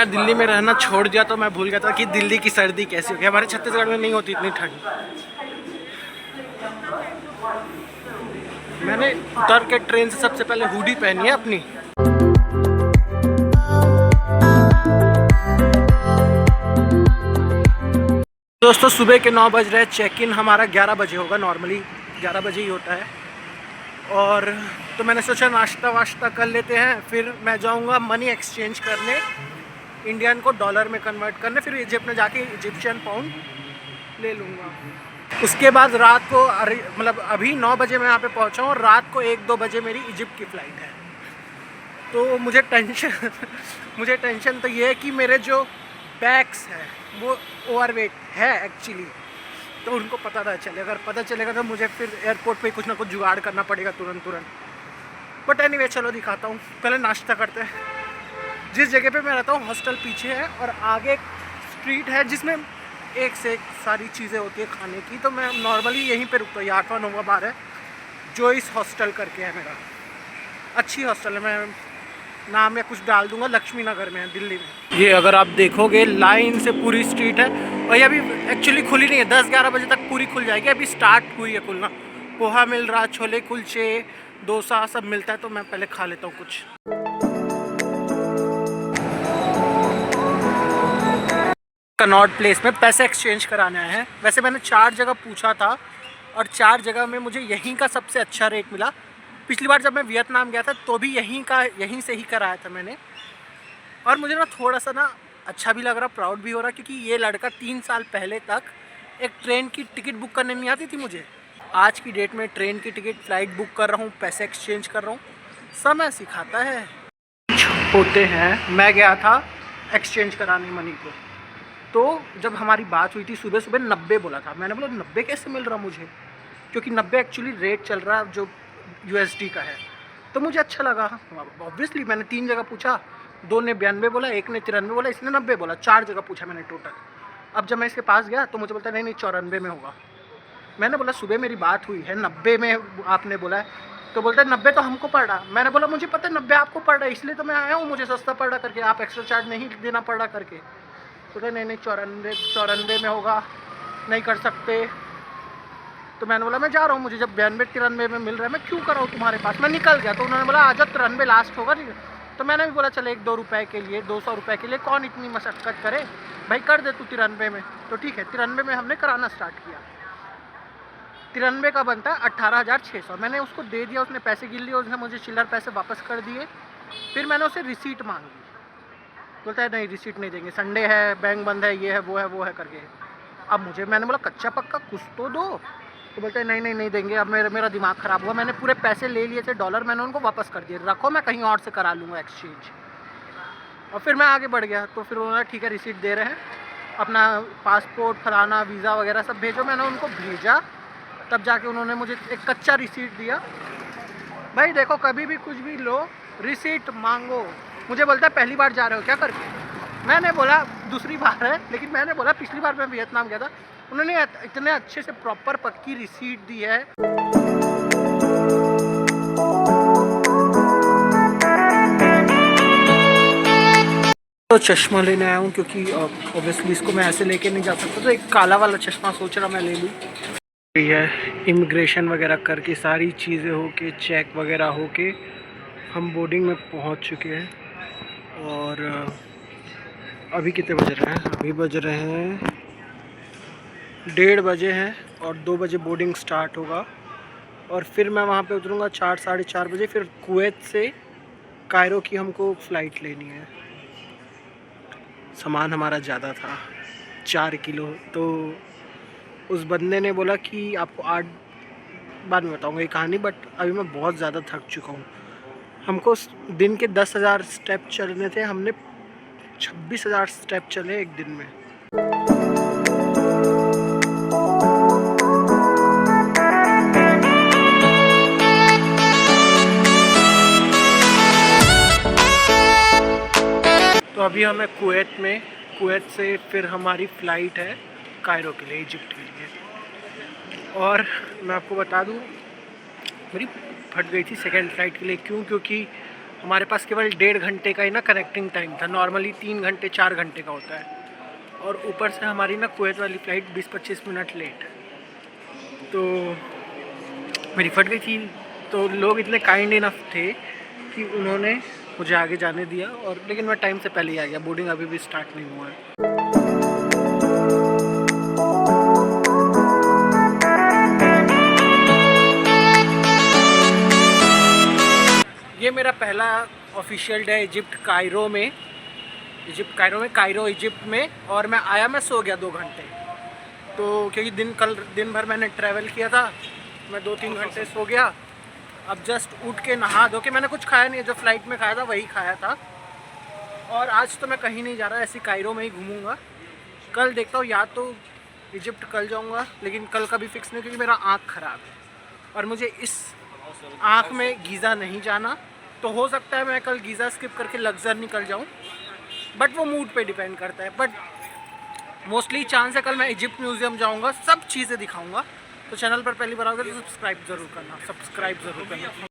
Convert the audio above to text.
मैं दिल्ली में रहना छोड़ दिया तो मैं भूल गया था कि दिल्ली की सर्दी कैसी होगी। हमारे छत्तीसगढ़ में नहीं होती इतनी ठंड। मैंने उतर के ट्रेन से सबसे पहले हुडी पहनी है अपनी। दोस्तों सुबह के 9 बज रहे हैं। चेक इन हमारा 11 बजे होगा, नॉर्मली 11 बजे ही होता है। और तो मैंने सोचा नाश्ता वाश्ता कर लेते हैं, फिर मैं जाऊंगा मनी एक्सचेंज करने, इंडियन को डॉलर में कन्वर्ट करने, फिर इजिप्ट में जाके इजिप्शियन पाउंड ले लूँगा। उसके बाद रात को मतलब अभी 9 बजे मैं यहाँ पे पहुँचा हूँ और रात को 1-2 बजे मेरी इजिप्ट की फ़्लाइट है। तो मुझे टेंशन तो ये है कि मेरे जो बैग्स हैं वो ओवरवेट है एक्चुअली, तो उनको पता ना चले। अगर पता चलेगा तो मुझे फिर एयरपोर्ट पे कुछ ना कुछ जुगाड़ करना पड़ेगा तुरंत। बट एनीवे चलो दिखाता हूँ, पहले नाश्ता करते हैं। जिस जगह पे मैं रहता हूँ हॉस्टल पीछे है और आगे एक स्ट्रीट है जिसमें एक से एक सारी चीज़ें होती है खाने की। तो मैं नॉर्मली यहीं पे रुकता हूँ। 8वां 9वां बार है जो इस हॉस्टल करके है मेरा। अच्छी हॉस्टल है, मैं नाम या कुछ डाल दूंगा, लक्ष्मी नगर में है दिल्ली में। ये अगर आप देखोगे लाइन से पूरी स्ट्रीट है और ये अभी एक्चुअली खुली नहीं है। 10-11 बजे तक पूरी खुल जाएगी, अभी स्टार्ट हुई है खुलना। पोहा मिल रहा, छोले कुलचे, डोसा सब मिलता है। तो मैं पहले खा लेता हूँ कुछ। कनॉट प्लेस में पैसे एक्सचेंज कराने आए हैं। वैसे मैंने 4 जगह पूछा था और 4 जगह में मुझे यहीं का सबसे अच्छा रेट मिला। पिछली बार जब मैं वियतनाम गया था तो भी यहीं से ही कराया था मैंने। और मुझे ना थोड़ा सा ना अच्छा भी लग रहा, प्राउड भी हो रहा, क्योंकि ये लड़का 3 साल पहले तक एक ट्रेन की टिकट बुक करने नहीं आती थी मुझे। आज की डेट में ट्रेन की टिकट, फ्लाइट बुक कर रहा हूँ, पैसे एक्सचेंज कर रहा हूँ। समय सिखाता है। होते हैं, मैं गया था एक्सचेंज कराने मनी को। तो जब हमारी बात हुई थी सुबह सुबह 90 बोला था। मैंने बोला 90 कैसे मिल रहा मुझे, क्योंकि 90 एक्चुअली रेट चल रहा जो USD का है। तो मुझे अच्छा लगा। ऑब्वियसली मैंने 3 जगह पूछा, 2 ने 92 बोला, 1 ने 93 बोला, इसने 90 बोला। 4 जगह पूछा मैंने टोटल। अब जब मैं इसके पास गया तो मुझे बोलता नहीं 94 में होगा। मैंने बोला सुबह मेरी बात हुई है, 90 में आपने बोला है। तो बोलता है 90 तो हमको पड़ रहा। मैंने बोला मुझे पता है 90 आपको पड़ रहा है, इसलिए तो मैं आया हूँ, मुझे सस्ता पड़ रहा करके, आप एक्स्ट्रा चार्ज नहीं देना पड़ रहा करके। तो नहीं 94 में होगा, नहीं कर सकते। तो मैंने बोला मैं जा रहा हूँ, मुझे जब 92-93 में मिल रहा है मैं क्यों कर रहा हूँ तुम्हारे पास। मैं निकल गया। तो उन्होंने बोला आज 93 लास्ट होगा। तो मैंने भी बोला चल 1-2 रुपये के लिए, 200 रुपये के लिए कौन इतनी मशक्क़त करे भाई, कर दे तू 93 में। तो ठीक है, 93 में हमने कराना स्टार्ट किया। 93 का बनता है 18,600। मैंने उसको दे दिया, उसने पैसे गिन लिए, उसने मुझे चिल्लर पैसे वापस कर दिए। फिर मैंने उसे रिसीट मांगी। बोलता है नहीं रिसीट नहीं देंगे, संडे है, बैंक बंद है, ये है वो है करके। अब मैंने बोला कच्चा पक्का कुछ तो दो। तो बोलते हैं नहीं देंगे। अब मेरा दिमाग ख़राब हुआ। मैंने पूरे पैसे ले लिए थे डॉलर, मैंने उनको वापस कर दिए, रखो मैं कहीं और से करा लूँगा एक्सचेंज। और फिर मैं आगे बढ़ गया। तो फिर उन्होंने ठीक है रिसीट दे रहे हैं, अपना पासपोर्ट फलाना वीज़ा वगैरह सब भेजो। मैंने उनको भेजा, तब जाके उन्होंने मुझे एक कच्चा रिसीट दिया। भाई देखो कभी भी कुछ भी लो रिसीट मांगो। मुझे बोलता है पहली बार जा रहे हो क्या करके। मैंने बोला दूसरी बार है, लेकिन मैंने बोला पिछली बार मैं वियतनाम गया था, उन्होंने इतने अच्छे से प्रॉपर पक्की रिसीट दी है। तो चश्मा लेने आया हूँ क्योंकि ऑब्वियसली इसको मैं ऐसे लेके नहीं जा सकता, तो एक काला वाला चश्मा सोच रहा मैं ले लूँ। है इमिग्रेशन वगैरह करके सारी चीज़ें होके, चेक वगैरह होके हम बोर्डिंग में पहुँच चुके हैं। और अभी कितने बज रहे हैं? अभी बज रहे हैं 1:30 बजे हैं और 2 बजे बोर्डिंग स्टार्ट होगा। और फिर मैं वहाँ पे उतरूँगा 4-4:30 बजे। फिर कुवैत से कायरो की हमको फ़्लाइट लेनी है। सामान हमारा ज़्यादा था, 4 किलो। तो उस बंदे ने बोला कि आपको 8 बाद में बताऊँगा ये कहानी, बट अभी मैं बहुत ज़्यादा थक चुका हूँ। हमको दिन के 10,000 स्टेप चलने थे, हमने 26,000 स्टेप चले एक दिन में। तो अभी हमें कुवैत से फिर हमारी फ़्लाइट है कायरो के लिए, इजिप्ट के लिए। और मैं आपको बता दूँ मेरी फट गई थी सेकंड फ़्लाइट के लिए। क्यों? क्योंकि हमारे पास केवल 1.5 घंटे का ही ना कनेक्टिंग टाइम था, नॉर्मली 3 घंटे 4 घंटे का होता है। और ऊपर से हमारी ना कुवैत वाली फ़्लाइट 20-25 मिनट लेट, तो मेरी फट गई थी। तो लोग इतने काइंड इनफ थे कि उन्होंने मुझे आगे जाने दिया, और लेकिन मैं टाइम से पहले ही आ गया, बोर्डिंग अभी भी स्टार्ट नहीं हुआ है। ये मेरा पहला ऑफिशियल डे इजिप्ट कायरो में, कायरो इजिप्ट में। और मैं सो गया 2 घंटे, तो क्योंकि कल दिन भर मैंने ट्रैवल किया था, मैं 2-3 घंटे सो गया। अब जस्ट उठ के नहा धो के, मैंने कुछ खाया नहीं, जो फ़्लाइट में खाया था वही खाया था। और आज तो मैं कहीं नहीं जा रहा, ऐसे कायरो में ही घूमूंगा। कल देखता हूँ, या तो इजिप्ट कल जाऊँगा, लेकिन कल का भी फिक्स नहीं, क्योंकि मेरा आँख ख़राब है और मुझे इस आँख में गीज़ा नहीं जाना। तो हो सकता है मैं कल गीज़ा स्किप करके लग्जर निकल जाऊँ, बट वो मूड पे डिपेंड करता है। बट मोस्टली चांस है कल मैं इजिप्ट म्यूज़ियम जाऊँगा, सब चीज़ें दिखाऊँगा। तो चैनल पर पहली बार आओगे तो सब्सक्राइब ज़रूर करना।